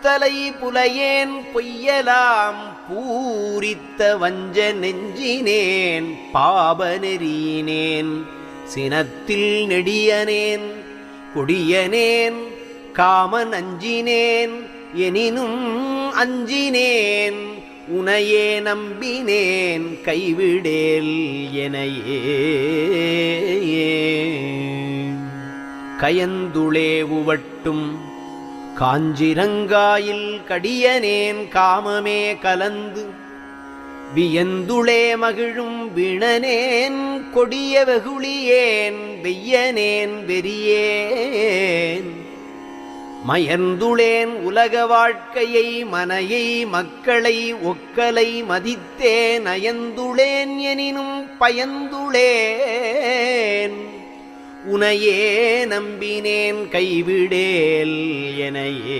தலை புலையேன் பொய்யலாம் பூரித்த வஞ்ச நெஞ்சினேன் பாபநெறியினேன் சினத்தில் நெடியனேன் கொடியனேன் காமன் அஞ்சினேன் எனினும் அஞ்சினேன் உனையே நம்பினேன் கைவிடேல் எனையே கயந்துளே உவட்டும் காஞ்சிரங்காயில் கடியனேன் காமமே கலந்து வியந்துளே மகிழும் விணனேன் கொடிய வெகுளியேன் வெய்யனேன் வெறியேன் மயர்ந்துளேன் உலக வாழ்க்கையை மனையை மக்களை ஒக்கலை மதித்தேன் அயந்துளேன் எனினும் பயந்துளேன் உனையே நம்பினேன் கைவிடேல் எனையே